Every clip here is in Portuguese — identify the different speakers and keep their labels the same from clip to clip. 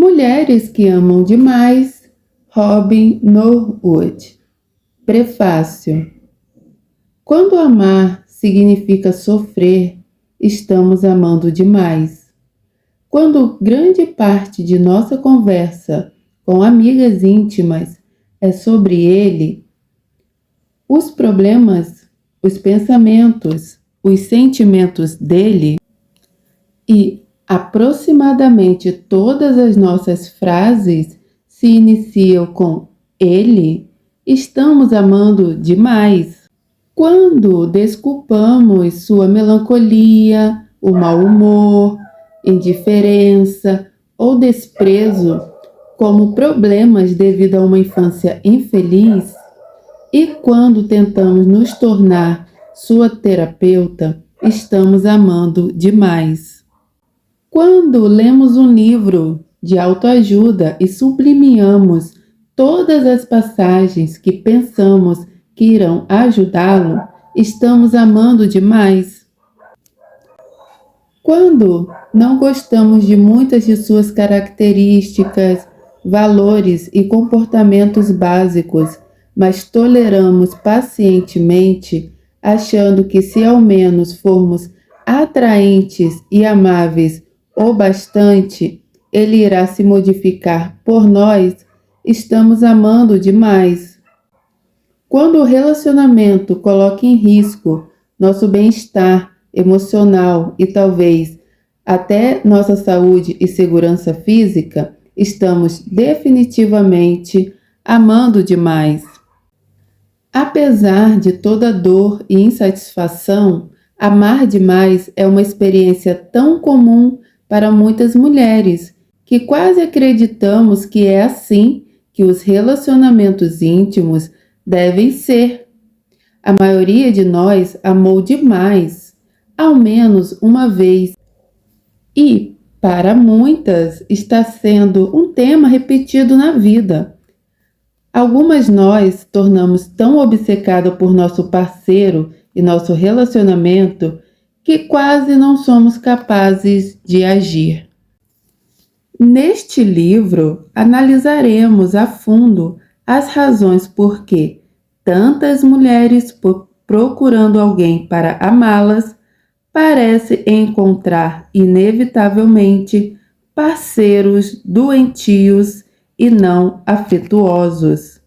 Speaker 1: Mulheres que amam demais, Robin Norwood. Prefácio. Quando amar significa sofrer, estamos amando demais. Quando grande parte de nossa conversa com amigas íntimas é sobre ele, os problemas, os pensamentos, os sentimentos dele e aproximadamente todas as nossas frases se iniciam com ele, estamos amando demais. Quando desculpamos sua melancolia, o mau humor, indiferença ou desprezo como problemas devido a uma infância infeliz, e quando tentamos nos tornar sua terapeuta, estamos amando demais. Quando lemos um livro de autoajuda e sublinhamos todas as passagens que pensamos que irão ajudá-lo, estamos amando demais. Quando não gostamos de muitas de suas características, valores e comportamentos básicos, mas toleramos pacientemente, achando que se ao menos formos atraentes e amáveis o bastante, ele irá se modificar por nós, estamos amando demais. Quando o relacionamento coloca em risco nosso bem-estar emocional e talvez até nossa saúde e segurança física, estamos definitivamente amando demais. Apesar de toda dor e insatisfação, amar demais é uma experiência tão comum para muitas mulheres que quase acreditamos que é assim que os relacionamentos íntimos devem ser. A maioria de nós amou demais, ao menos uma vez, e, para muitas, está sendo um tema repetido na vida. Algumas nós tornamos tão obcecadas por nosso parceiro e nosso relacionamento que quase não somos capazes de agir. Neste livro, analisaremos a fundo as razões por que tantas mulheres, procurando alguém para amá-las, parecem encontrar inevitavelmente parceiros doentios e não afetuosos.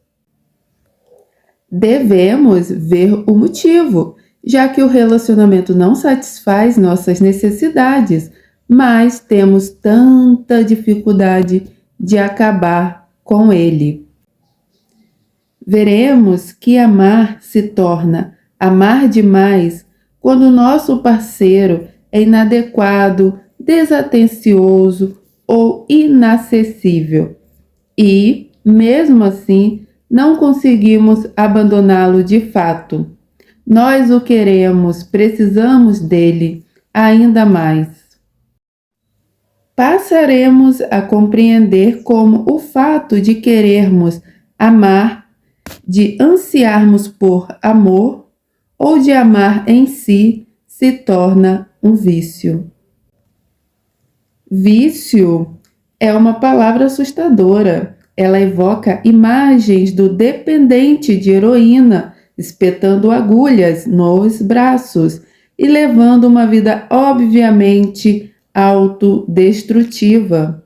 Speaker 1: Devemos ver o motivo, já que o relacionamento não satisfaz nossas necessidades, mas temos tanta dificuldade de acabar com ele. Veremos que amar se torna amar demais quando o nosso parceiro é inadequado, desatencioso ou inacessível. E, mesmo assim, não conseguimos abandoná-lo de fato. Nós o queremos, precisamos dele ainda mais. Passaremos a compreender como o fato de querermos amar, de ansiarmos por amor ou de amar em si se torna um vício. Vício é uma palavra assustadora. Ela evoca imagens do dependente de heroína espetando agulhas nos braços e levando uma vida obviamente autodestrutiva.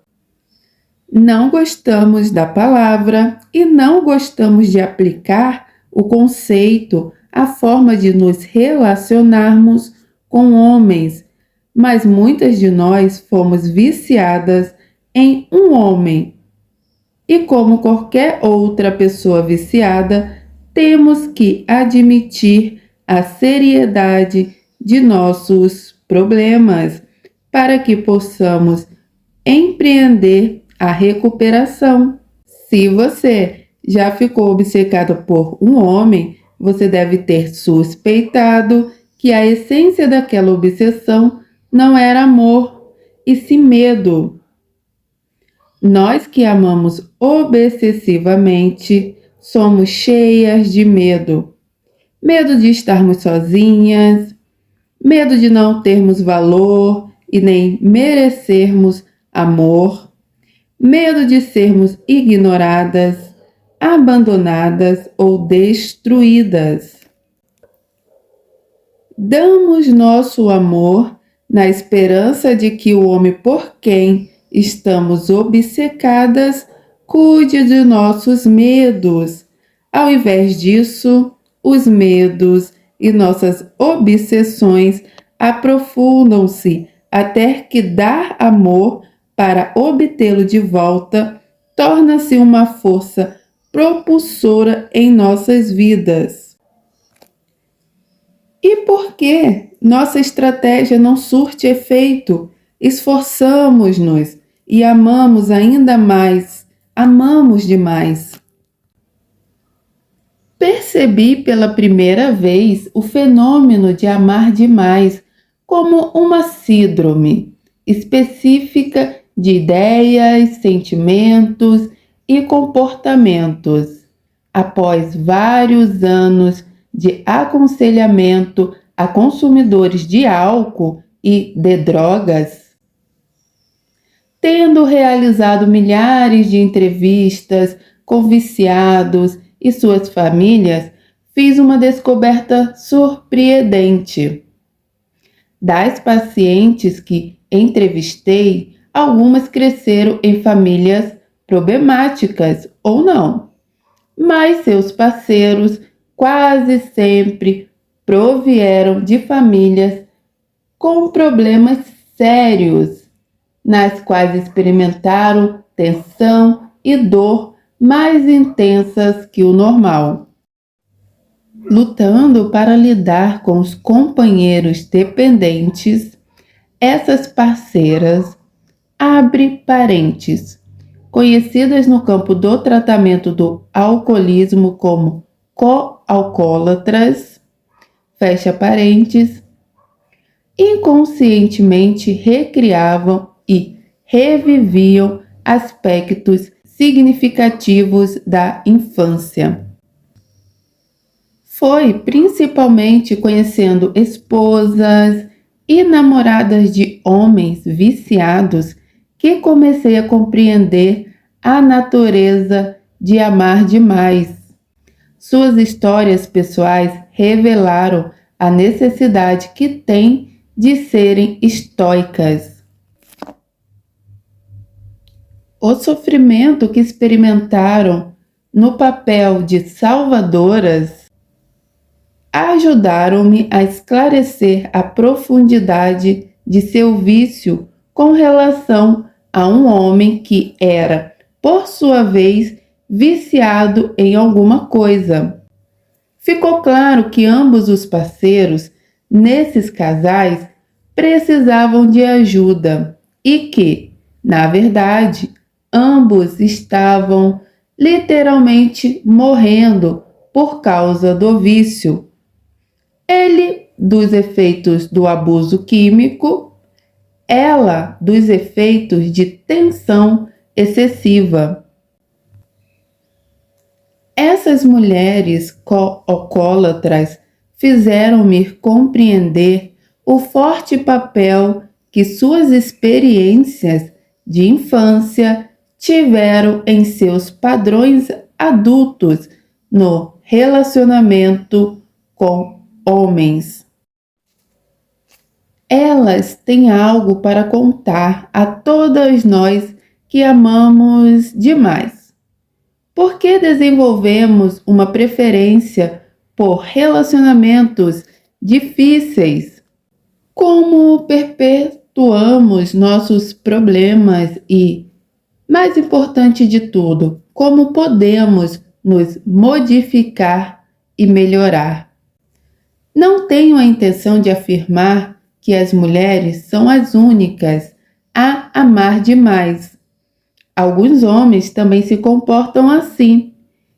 Speaker 1: Não gostamos da palavra e não gostamos de aplicar o conceito à forma de nos relacionarmos com homens, mas muitas de nós fomos viciadas em um homem. E como qualquer outra pessoa viciada, temos que admitir a seriedade de nossos problemas para que possamos empreender a recuperação. Se você já ficou obcecado por um homem, você deve ter suspeitado que a essência daquela obsessão não era amor, e sim medo. Nós que amamos obsessivamente somos cheias de medo. Medo de estarmos sozinhas, medo de não termos valor e nem merecermos amor, medo de sermos ignoradas, abandonadas ou destruídas. Damos nosso amor na esperança de que o homem por quem estamos obcecadas cuide de nossos medos. Ao invés disso, os medos e nossas obsessões aprofundam-se até que dar amor para obtê-lo de volta torna-se uma força propulsora em nossas vidas. E por que nossa estratégia não surte efeito? Esforçamos-nos e amamos ainda mais, amamos demais. Percebi pela primeira vez o fenômeno de amar demais como uma síndrome específica de ideias, sentimentos e comportamentos. Após vários anos de aconselhamento a consumidores de álcool e de drogas, tendo realizado milhares de entrevistas com viciados e suas famílias, fiz uma descoberta surpreendente. Das pacientes que entrevistei, algumas cresceram em famílias problemáticas ou não, mas seus parceiros quase sempre provieram de famílias com problemas sérios, nas quais experimentaram tensão e dor mais intensas que o normal. Lutando para lidar com os companheiros dependentes, essas parceiras, abre parênteses, conhecidas no campo do tratamento do alcoolismo como coalcoólatras, fecha parênteses, inconscientemente recriavam e reviviam aspectos significativos da infância. Foi principalmente conhecendo esposas e namoradas de homens viciados que comecei a compreender a natureza de amar demais. Suas histórias pessoais revelaram a necessidade que têm de serem estoicas. O sofrimento que experimentaram no papel de salvadoras ajudaram-me a esclarecer a profundidade de seu vício com relação a um homem que era, por sua vez, viciado em alguma coisa. Ficou claro que ambos os parceiros, nesses casais, precisavam de ajuda e que, na verdade, ambos estavam literalmente morrendo por causa do vício. Ele dos efeitos do abuso químico, ela dos efeitos de tensão excessiva. Essas mulheres coalcoólatras fizeram-me compreender o forte papel que suas experiências de infância tiveram em seus padrões adultos no relacionamento com homens. Elas têm algo para contar a todas nós que amamos demais. Por que desenvolvemos uma preferência por relacionamentos difíceis? Como perpetuamos nossos problemas e, mais importante de tudo, como podemos nos modificar e melhorar? Não tenho a intenção de afirmar que as mulheres são as únicas a amar demais. Alguns homens também se comportam assim,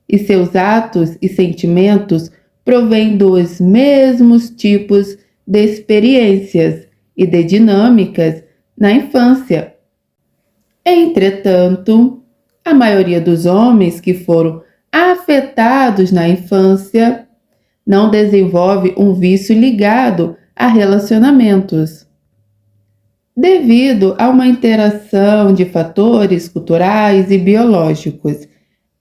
Speaker 1: e seus atos e sentimentos provêm dos mesmos tipos de experiências e de dinâmicas na infância. Entretanto, a maioria dos homens que foram afetados na infância não desenvolve um vício ligado a relacionamentos. devido a uma interação de fatores culturais e biológicos.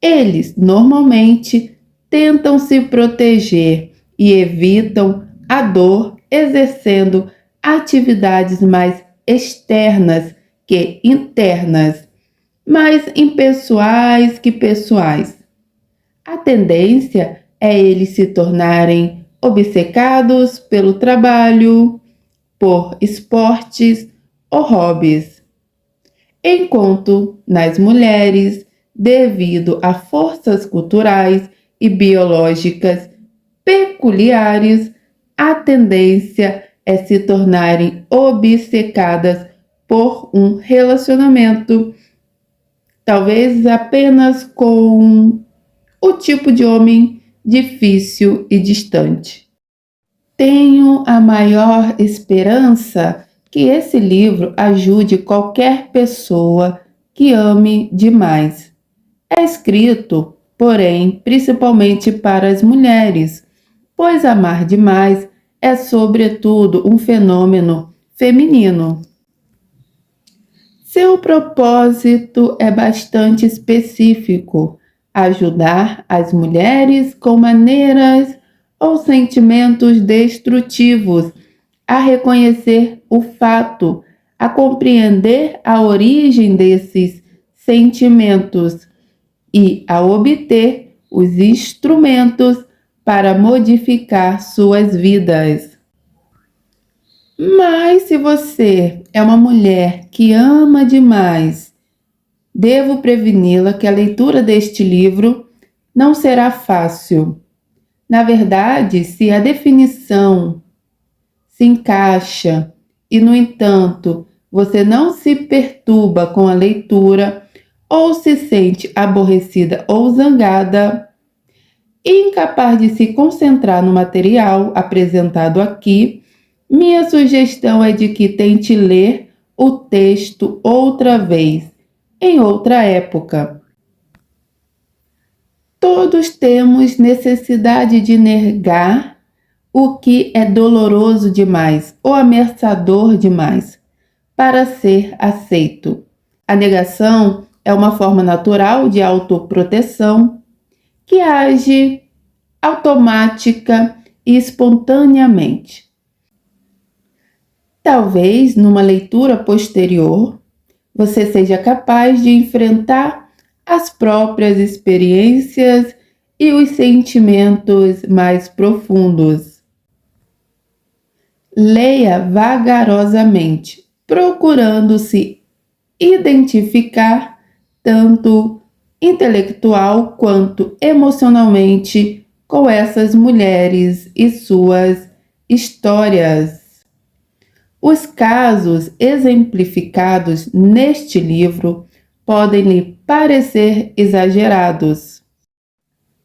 Speaker 1: Eles normalmente tentam se proteger e evitam a dor, exercendo atividades mais externas que internas, mais impessoais que pessoais. A tendência é eles se tornarem obcecados pelo trabalho, por esportes ou hobbies, enquanto nas mulheres, devido a forças culturais e biológicas peculiares, a tendência é se tornarem obcecadas por um relacionamento, talvez apenas com o tipo de homem difícil e distante. Tenho a maior esperança que esse livro ajude qualquer pessoa que ame demais. É escrito, porém, principalmente para as mulheres, pois amar demais é, sobretudo, um fenômeno feminino. Seu propósito é bastante específico: ajudar as mulheres com maneiras ou sentimentos destrutivos a reconhecer o fato, a compreender a origem desses sentimentos e a obter os instrumentos para modificar suas vidas. Mas se você é uma mulher que ama demais, devo preveni-la que a leitura deste livro não será fácil. Na verdade, se a definição se encaixa e, no entanto, você não se perturba com a leitura ou se sente aborrecida ou zangada, incapaz de se concentrar no material apresentado aqui, minha sugestão é de que tente ler o texto outra vez, em outra época. Todos temos necessidade de negar o que é doloroso demais ou ameaçador demais para ser aceito. A negação é uma forma natural de autoproteção que age automática e espontaneamente. Talvez numa leitura posterior você seja capaz de enfrentar as próprias experiências e os sentimentos mais profundos. Leia vagarosamente, procurando se identificar tanto intelectual quanto emocionalmente com essas mulheres e suas histórias. Os casos exemplificados neste livro podem lhe parecer exagerados.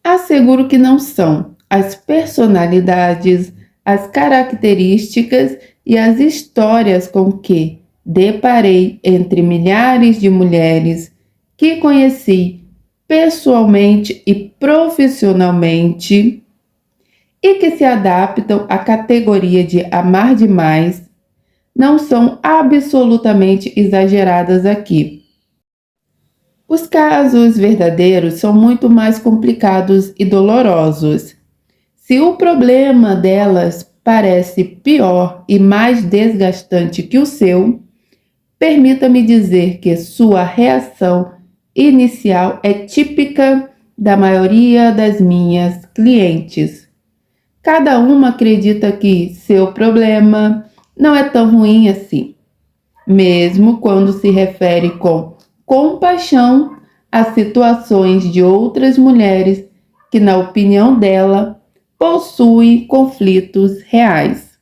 Speaker 1: Asseguro que não são. As personalidades, as características e as histórias com que deparei entre milhares de mulheres que conheci pessoalmente e profissionalmente e que se adaptam à categoria de amar demais não são absolutamente exageradas aqui. Os casos verdadeiros são muito mais complicados e dolorosos. Se o problema delas parece pior e mais desgastante que o seu, permita-me dizer que sua reação inicial é típica da maioria das minhas clientes. Cada uma acredita que seu problema não é tão ruim assim, mesmo quando se refere com compaixão às situações de outras mulheres que, na opinião dela, possuem conflitos reais.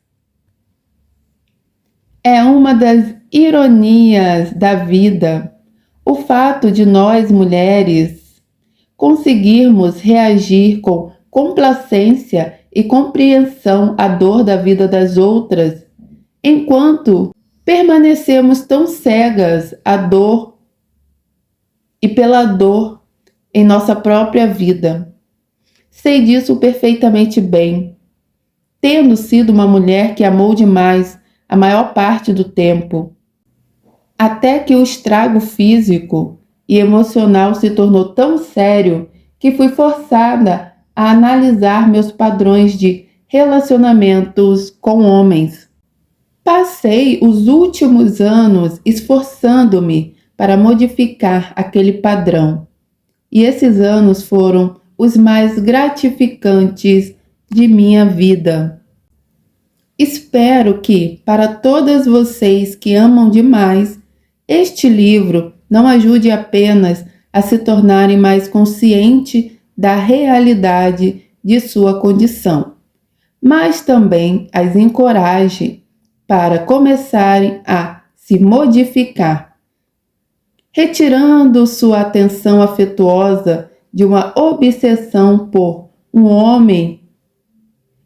Speaker 1: É uma das ironias da vida o fato de nós mulheres conseguirmos reagir com complacência e compreensão à dor da vida das outras, enquanto permanecemos tão cegas à dor e pela dor em nossa própria vida. Sei disso perfeitamente bem, tendo sido uma mulher que amou demais a maior parte do tempo. até que o estrago físico e emocional se tornou tão sério que fui forçada a analisar meus padrões de relacionamentos com homens. Passei os últimos anos esforçando-me para modificar aquele padrão, e esses anos foram os mais gratificantes de minha vida. Espero que, para todas vocês que amam demais, este livro não ajude apenas a se tornarem mais conscientes da realidade de sua condição, mas também as encoraje para começarem a se modificar, retirando sua atenção afetuosa de uma obsessão por um homem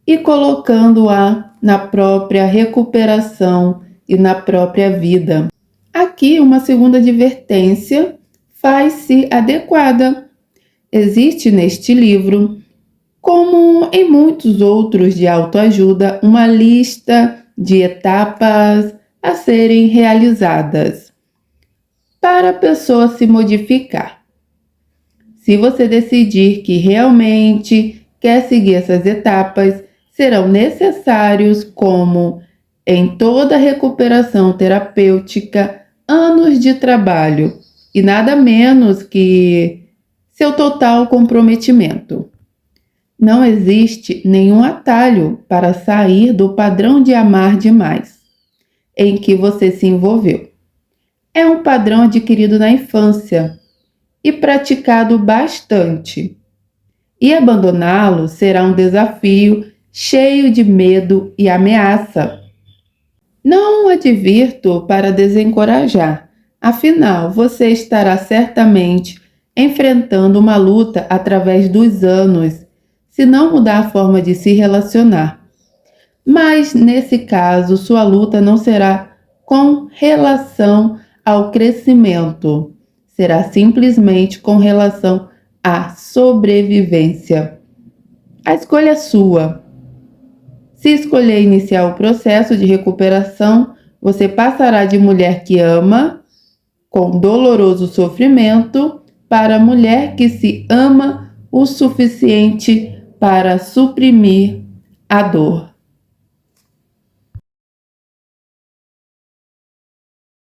Speaker 1: e colocando-a na própria recuperação e na própria vida. Aqui, uma segunda advertência faz-se adequada. Existe neste livro, como em muitos outros de autoajuda, uma lista de etapas a serem realizadas para a pessoa se modificar. Se você decidir que realmente quer seguir essas etapas, serão necessários, como em toda recuperação terapêutica, anos de trabalho e nada menos que seu total comprometimento. Não existe nenhum atalho para sair do padrão de amar demais em que você se envolveu. É um padrão adquirido na infância e praticado bastante. E abandoná-lo será um desafio cheio de medo e ameaça. Não o advirto para desencorajar, afinal, você estará certamente enfrentando uma luta através dos anos, se não mudar a forma de se relacionar. Mas, nesse caso, sua luta não será com relação ao crescimento, será simplesmente com relação à sobrevivência. A escolha é sua. Se escolher iniciar o processo de recuperação, você passará de mulher que ama, com doloroso sofrimento, para mulher que se ama o suficiente para suprimir a dor.